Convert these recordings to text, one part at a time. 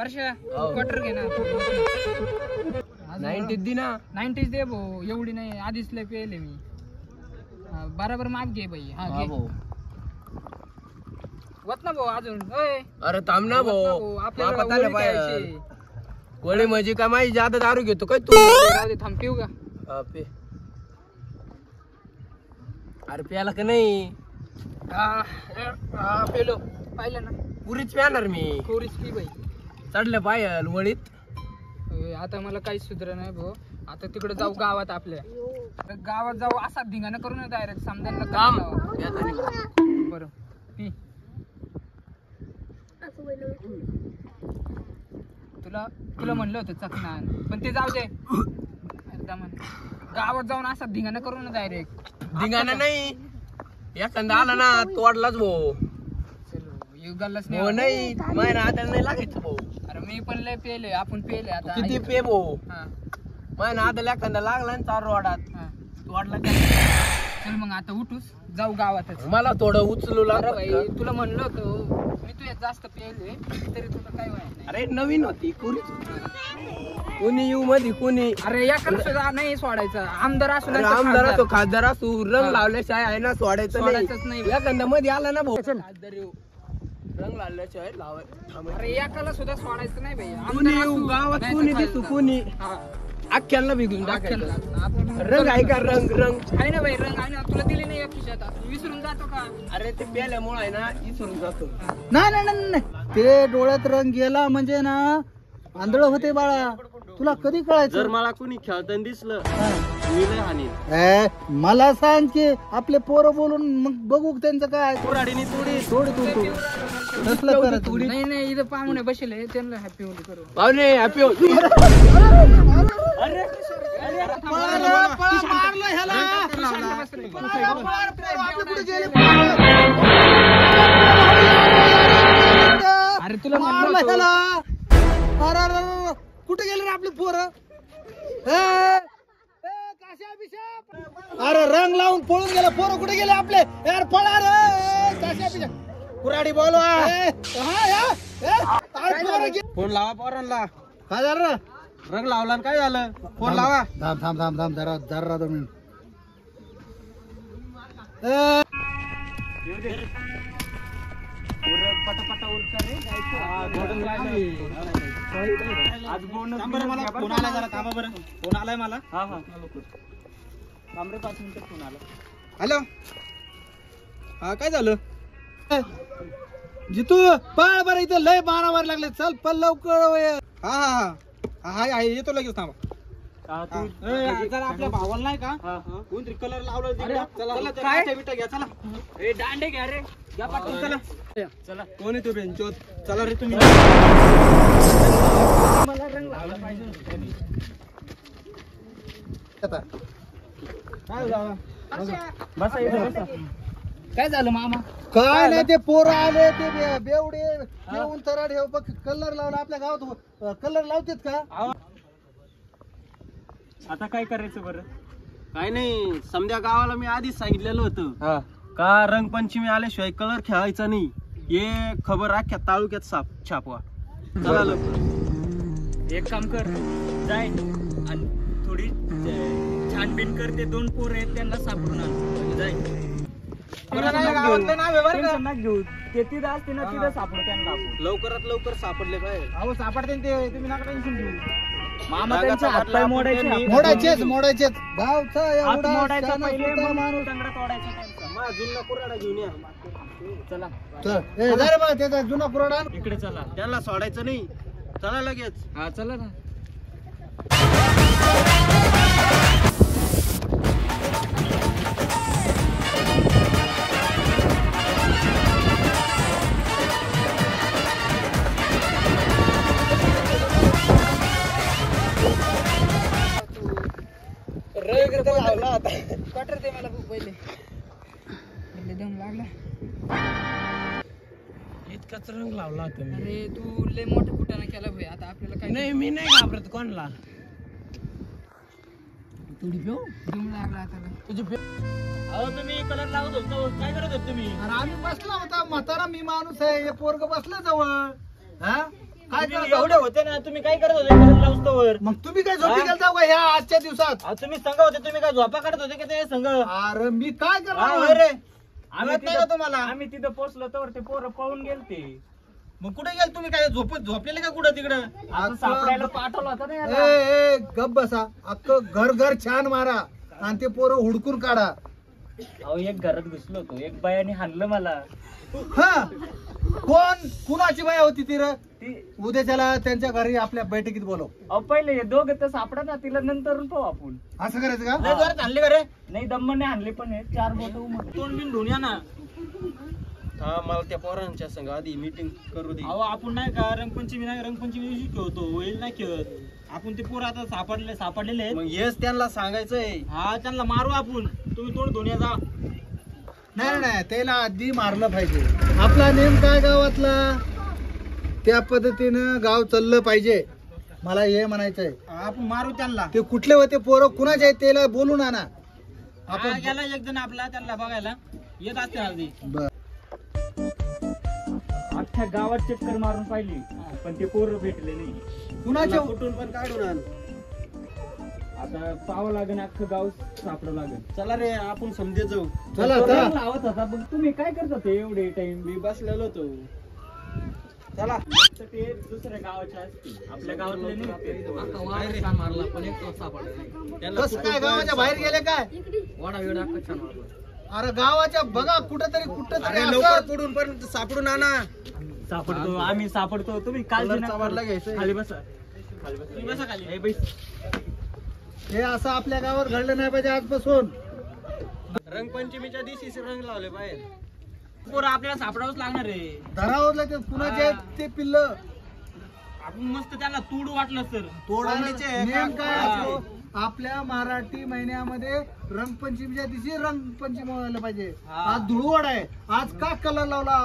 वर्षा quarter घे ना 90 दे ना 90 दे भाऊ एवढी नाही आधीच लय पेले मी बराबर माप घे भाई हा घे वत ना भाऊ अजून अरे थांब ना भाऊ आपल्याला गोळी म्हणजे काय माझी जादा दारू घेतो काय तू थांब पिऊ का पे अरे प्याला का नाही पेलो पाहिलं ना पुरीच प्याणार मी कोरीच पी बाई चढलं पायल वळीत आता मला काहीच सुधर नाही भाऊ आता तिकडे जाऊ गावात आपल्या गावात जाऊ असा धिंगाणा करू ना डायरेक्ट समजायला काम बरं पी तुला म्हणलं होतं चकना पण ते जाऊ दे गावात जाऊन असा धिंगाणा करू ना डायरेक्ट धिंगाणा नाही एखादा आला ना तोडलाच भाऊ युगालाच नाही मायना आता नाही लागायचं भाऊ अरे मी पण लय पेले आपण पेले आता किती पे भाऊ मायना आता एखादा लागला ना चार रोडात तोडला चल मग आता उठूस जाऊ गावातच मला थोडं उचलू लागलं भाई तुला म्हणलं होतं मी तुझ्या जास्त पेले तरी तुला काय व्हायचं नाही अरे नवीन होती कोणी येऊ मध्ये कोणी अरे एकाला सुद्धा नाही सोडायचं आमदार असू आमदार असो खासदार असू रंग लावल्याशिवाय आहे ना सोडायचंच नाही एखादा मध्ये आला ना भाऊ खासदार येऊ रंग लावल्याशिवाय लावाय अरे एकाला सुद्धा सोडायचं नाही भाई कोणी येऊ गावात कोणी दिसू कोणी अख्ख्याला बिघून रंग आहे का रंग रंग आहे ना भाई रंग आहे ना तुला दिली नाही खिशात विसरून जातो का अरे ते प्याल्यामुळे आहे ना विसरून जातो नाही ते डोळ्यात रंग गेला म्हणजे ना आंधळ होते बाळा तुला कधी कळायचं जर मला कोणी खेळताना दिसलं मी लय हानी मला सांग की आपले पोरं बोलून मग बघू त्यांचं काय कुऱ्हाडीने तोडी तू कसलं करत नाही इथं पाहुणे बसले त्यांना हॅपी होली करू पाहुणे हॅपी होती अरे तुला कुठे गेले रे आपले पोरं अरे रंग लावून पळून गेला पोरं कुठे गेले आपले यार पळा रे कुऱ्हाडी बोलवा फोन लावा पोरांना काय झालं रंग लावला काय झालं फोन लावा थांब जरा 2 मिनिट फोन आलाय जरा थांबा बरं फोन आलाय मला हॅलो हा काय झालं जितू पळ बरं इथं लय मारामार लागले चल पल लवकर हा येतो लगेच थांबा आपल्या भावाला नाही का कोणतरी कलर लावला बिटा घ्या चला दांडे घ्या रे घ्या पाठवून चला चला कोण आहे तो बेंचोत चला रे तुम्ही मला रंग लावला पाहिजे काय झालं मामा काय नाही ते पोरं आले ते बेवडे येऊन तराड हे बघ कलर लावला आपल्या गावात कलर लावतेत का आता काय करायचं बरं काय नाही समध्या गावाला मी आधीच सांगितलेलं होतं का रंगपंचमी आल्याशिवाय कलर खेळायचा नाही हे खबर अख्ख्या तालुक्यात छापवा चला लवकर एक काम कर जाय आणि थोडी छानबीन कर ते 2 पोर आहेत त्यांना सापडून आण जाय लवकरात लवकर सापडले काय अहो सापडते ते तुम्ही नका टेन्शन घेऊ मामा त्यांचे हातपाय मोडायचेच गावचा एवढा माणूस माझा जुना कुऱ्हाडा घेऊन या चला त्याचा जुना कुऱ्हाडा इकडे चला त्यांना सोडायचं नाही चला लगेच हा चला ना लावला आता क्वार्टर दे मला पहिले दम लागला इतकाच रंग लावला होता मी अरे तू लय मोठा कुटाणा केला भाई आता आपल्याला काय नाही मी नाही घाबरत कोणला तुझी पिऊ दम लागला आता तुझी पिऊ अहो तुम्ही कलर लावत होतो काय करत होत तुम्ही अरे आम्ही बसला होता म्हातारा मी माणूस आहे हे पोरग बसलं जवळ हा काय तुम्ही करत एवढे होते ना, तुम्ही काय करत होते घरात लावस्तोवर? मग तुम्ही काय झोपी गेलता का ह्या आजच्या दिवसात? तुम्ही संघ होते, तुम्ही काय झोपा काढत होते का ते संघ? अरे मी काय हा, करणार होय रे. आम्ही कळत नाही का तुम्हाला? आम्ही तिथं पोहोचलो तर ते पोरं पळून गेलते. मग कुठे गेल तुम्ही? काय झोपलेले का कुठं तिकडं? आता सापडायला पाठवलं होतं ना ए याला. ए गप बसा. अख्खं घर घर छान मारा आणि ते पोरं हुडकून काढा. अहो एक घरात घुसलो होतो, एक बायाने हाणलं मला. हा कुणाची बाया होती ती रे? ती उद्या त्याला त्यांच्या घरी आपल्या बैठकीत बोलव. अहो पहिले हे दोघं तर सापडा ना, तिला नंतर पाहू आपण. असं करायचं का? लय जोरात आणले का रे? नाही दम्माने हाणले पण हे 4 बोट उमटले. तोंड बिन धुण्या ना. हा, मला त्या पोरांच्या संग आधी मीटिंग करू दे. अहो आपण नाही का रंगपंचमी दिवशी खेळतो, होईल नाही खेळत आपण. ते पोरं आता सापडलेले आहेत. मग हेच त्यांना सांगायचंय. हा त्यांना मारू आपण. तुम्ही तोंड धुण्या जा. नाही नाही त्याला आधी मारलं पाहिजे. आपला नेम काय गावातला, त्या पद्धतीनं गाव चाललं पाहिजे. मला हे म्हणायचंय. आपण मारू त्यांना. ते कुठले होते पोरं कुणाचे आहेत त्याला बोलून आणा. आपण गेला एक जण आपला त्यांना बघायला येत असते हल्दी. बर अख्ख्या गावात चक्कर मारून पाहिली पण ते पोरं भेटले नाही. कुणाचे? कुठून पण काढून आण. आता पाहावं लागेल, अख्खं गाव सापडावं लागेल. चला रे, आपण समजे जाऊ. चला तो चला. रंग लावत होता, पण तुम्ही काय करत होते एवढे टाइम? मी बसलेलो होतो. चला. ते दुसऱ्या गावाचे असतील, आपल्या गावातले नाही ते. त्यांना कसं काय गावाच्या बाहेर गेले काय? अरे गावाच्या बघा कुठंतरी अरे लवकर पुढून पण सापडून आणा. सापडतो आम्ही सापडतो. तुम्ही काळजी कलर नका चावरला करू. घ्यायचंय. खाली बसा, खाली बसा. तुम्ही बसा खाली. ए, बैस. हे असं आपल्या गावात घडलं नाही पाहिजे आजपासून. रंगपंचमीच्या दिवशी रंग लावले बाहेर. पोरं आपल्याला सापडावंच लागणार आहे. धरावलं ते कुणाचे आहेत ते पिल्ल आपण मस्त त्यांना तूड वाटलं सर. तोडायचे नेम काय असतो? आपल्या मराठी महिन्यामध्ये रंगपंचमीच्या दिवशी रंगपंचमी व्हायला पाहिजे. आज धुळवड आहे, आज का कलर लावला?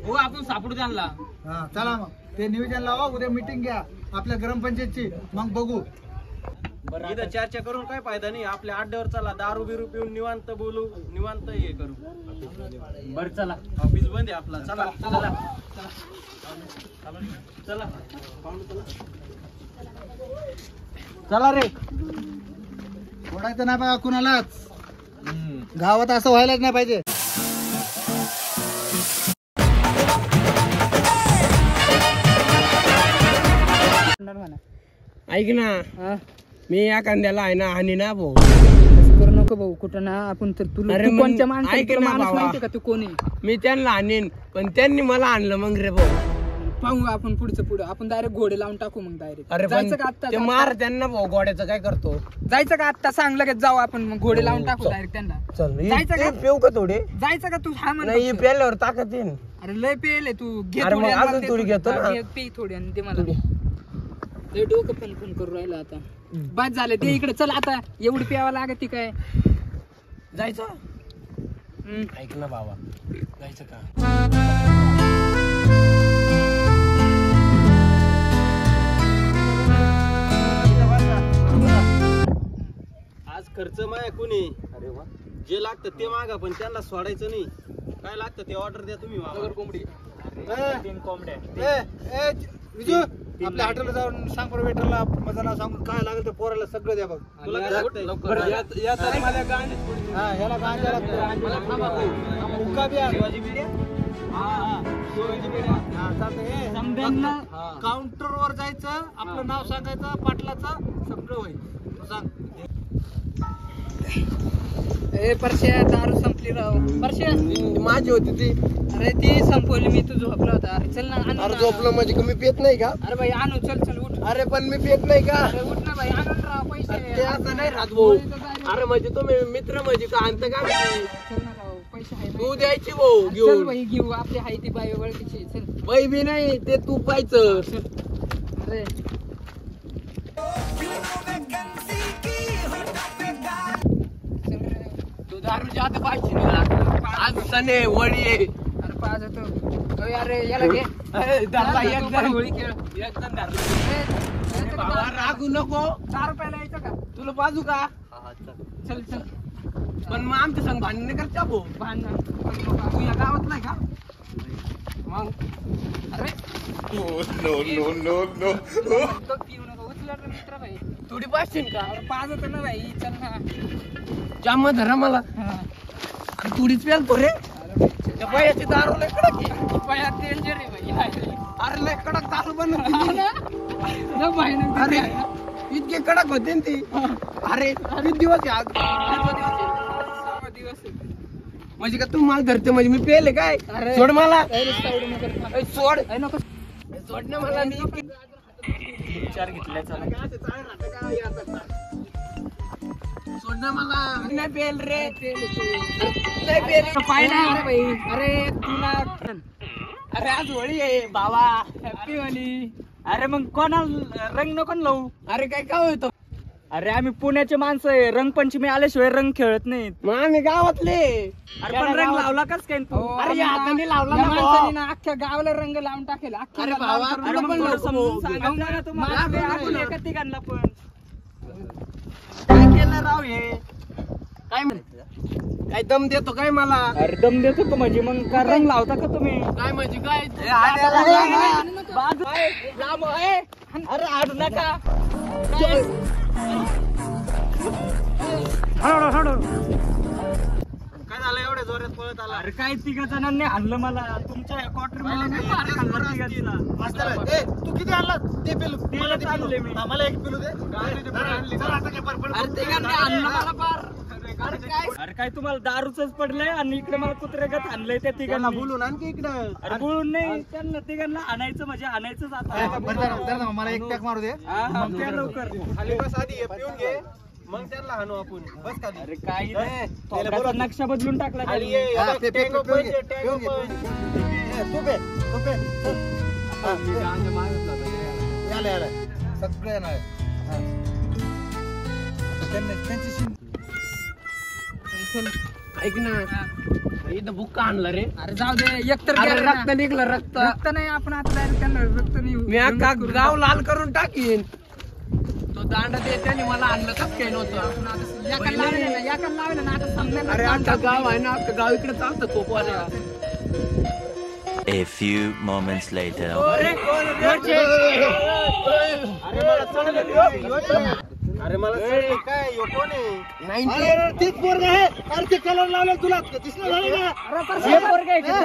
हो आपण सापडू त्यांना. हा चला मग ते नियोजन लावा. उद्या मीटिंग घ्या आपल्या ग्रामपंचायतची, मग बघू. इथं चर्चा करून काय फायदा नाही. आपल्या अड्ड्यावर चला, दारू बिरू पिऊन निवांत बोलू, निवांत हे करू. बरं चला. ऑफिस बंद आहे आपला. चला चला चला. चला रे. सोडायचं नाही बघा कुणालाच. गावात असं व्हायलाच नाही पाहिजे. ऐक ना, मी या कांद्याला आहे ना आणि ना भाऊ करू नको भाऊ. कुठं ना आपण तर तुला अरे तू मग कोणत्या माणसाला ऐक तुला ना माणूस भावा. माहिती का तू कोणी? मी त्यांना आणीन पण त्यांनी मला आणलं मग रे भाऊ. पाहू आपण पुढं आपण डायरेक्ट घोडे लावून टाकू. मग डायरेक्ट अरे पण जायचं का आत्ता? ते मार त्यांना भाऊ. गोड्याचं काय करतो? जायचं का आत्ता? सांग लगेच जाऊ आपण. मग घोडे लावून टाकू डायरेक्ट त्यांना. चल जायचं का? पिऊ का थोडे? जायचं का? तू हा म्हण नाही फक्त. प्यायल्यावर ताकद येईन. अरे लय पेले तू. घे अरे मग थोडी आणि अजून मला दे थोडी थोडी. घेतो ना. घे, पी थोडी आणि ते मला. लय डोकं पण करू राहिलं आता. बस झालं ते इकडे. चल आता एवढी प्यावा लागत ती काय. जायचं. हम्म. ऐक ना बाबा, जायचं का? आज खर्च माया कुणी. जे लागतं ते मागा, पण त्यांना सोडायचं नाही. काय लागतं ते ऑर्डर द्या तुम्ही. कोंबडी. 3 कोंबड्या. विजू आपल्या हॉटेलला जाऊन सांग बरं वेटरला माझं नाव सांगून काय लागेल ते पोराला सगळं द्या बघ. तुला काय लागतंय? हा ह्याला गांजा लागतो. हुक्का बी आहे. हा, चालतंय. समद्यांना काउंटरवर जायचं, आपलं नाव सांगायचं, पाटलाचं सगळं होईल. तू सांग. ए परश्या, दारू संपली राव. परश्या माझी होती ती. अरे ती संपवली. मी तू झोपला होता. अरे चल ना, आणू अरे ना. झोपलं म्हणजे का मी पेत नाही का? अरे भाई आणू. चल चल उठ. अरे पण मी पेत नाही का? अरे उठ ना भाई. आणून राव पैसे. ते असं नाही राहत भाऊ. अरे म्हणजे तुम्ही मित्र म्हणजे का आणतं का? चल ना राव, पैसे आहे तू ना. द्यायची भाऊ चल घेऊन. भाई घेऊ. आपली हाय ती बाई ओळखीची. चल. बाई बी नाही ते तू पाहायचं. अरे चल रे. तू दारू जात पाहिजे आज सने वडी आहे. अरे पाच होतो. अरे याला घे. धरला तू एक पण जण. होळी खेळ. एक जण धरला. ए, यायचं का बाबा दारू? रागू नको. 4 रुपयाला यायचं का? तुला बाजू का? चल चल. पण मग आमच्या संग भांडण नाही करता भाऊ. भांडण. तू या गावात नाही का? मग अरे नो तो पिऊ नका उचला रे मित्र भाई थोडी पाचशील का अरे पाच होतं ना भाई चल ना जाम धरा मला हा. थोडीच प्याल तो रे अरे त्या बायाची दारू लय कडक आहे. पाया डेंजर आहे भाई अरे लय कडक दारू बनवली ना भाई ना अरे इतके कडक होते ना ती अरे किती दिवस आहे आज सहा दिवस आहे. म्हणजे का तू मला धरते म्हणजे मी पेले काय अरे सोड मला अरे सावडू नको रे. ए, सोड अरे नको सोड ना मला मी विचार घेतलाय चला सोड ना मला नाही पेल रे नाही नाही पेल पाय नाही अरे भाई अरे तुला अरे आज होळी आहे बाबा हॅपी वाली अरे मग कोणाला रंग नको ना लावू अरे काय काय होतं अरे आम्ही पुण्याचे माणसं आहे रंगपंचमी आल्याशिवाय रंग खेळत नाहीत मग आम्ही गावातले अरे पण रंग लावला कस काय तू हो, अरे या हाताने लावला या ना माणसाने भावा. ना अख्ख्या गावाला रंग लावून टाकेल अख्ख्या अरे गावाला भावा, लावून तुला टाकेल. पण थोडं नको. समजून सांगायचं ना तुम्हाला. मला पण आपण नको. एका ठिकाणला पण काय केलं राव हे काय काय दम देतो काय मला अरे दम देतो का म्हणजे मग का रंग लावता का तुम्ही काय म्हणजे काय बाजू लांब आहे. अरे हाडू नका काय झालं एवढ्या जोरात पळत आला अरे काय तिघ जणांनी आणलं मला तुमच्या क्वार्टर मध्ये नाही मार खाल्ला तिघांचा. तू किती आणला ते पेलू मला ते आणले मी. मला एक पेलू दे अरे तिघांनी आणलं मला पार अरे काय तुम्हाला दारूच पडलंय आणि इकडे मला कुत्रेगत आणलंय त्या त्यांना तिघांना बोलून आणखी इकडं अरे बोलून नाही त्यांना तिघांना आणायचं म्हणजे आणायचंच आता मला एक टॅक मारू दे हा, हा, त्या लवकर खाली बस आधी हे पिऊन घे मग त्यांना हाणू आपण बस खाली अरे काय इथे थोबाडाचा नक्षा बदलून टाकला खाली त्यांनी. ये, हा, हे बघ, ते पे- tank पिऊन open घे, चे, tank पिऊन घे, open. तू पे याला याला सगळे येणार हा. आता त्यांची ऐक ना इथं बुक्का आणला रे अरे जाऊ दे एकतर अरे गेलं रक्त ना. निघलं रक्त रक्त नाही आपण आता direct त्यांना रक्त नाही मी अख्खा गाव लाल करून टाकीन तो दांडा दे त्याने मला आणलं कस काय नव्हतं याकडे लावलं ना याकडे लावलं ना आता समजेल ना. अरे आमचं गाव आहे ना अख्खं गाव इकडे चालतं तोपवाल्या A few moments later. अरे मला चढले काय ह्यो कोण आहे अरे तीच पोरग आहे अरे ते कलर लावला तुला दिसलं झालं का हे पोरं घ्यायचे. हे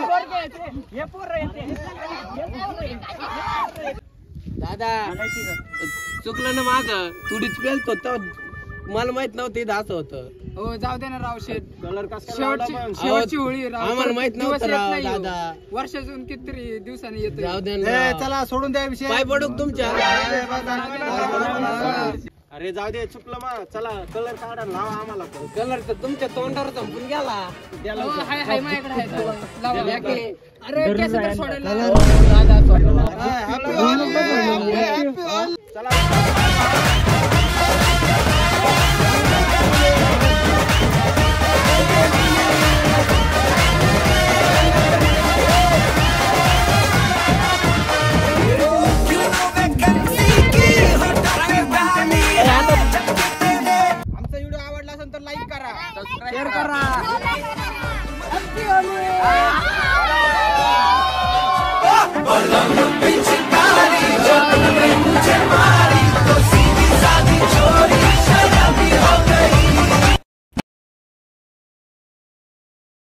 पोरं घ्यायचे. हे पोरं घ्यायचे. दादा आणायची का? चुकलं ना माझं थोडीच पेलतो तर मला माहित नव्हतं इथं असं होतं हो जाऊ दे ना राव शेत कलर कसा शेवटची होळी राव आम्हाला माहित दिवस नव्हतं येत राव, नाही हो. दादा. वर्षातून कितीतरी दिवसांनी येतो जाऊ दे ना ए, चला सोडून द्या विषय पाय पडू का तुमच्या अरे जाऊ दे चुकलं मग चला कलर काढा लावा आम्हाला पण. कलर तर तुमच्या तोंडावर संपून गेला हो, हाय हाय माझ्याकडे आहे लावा. लावा. द्या की. अरे केस तर सोडायला दादा सोडला. हॅपी चला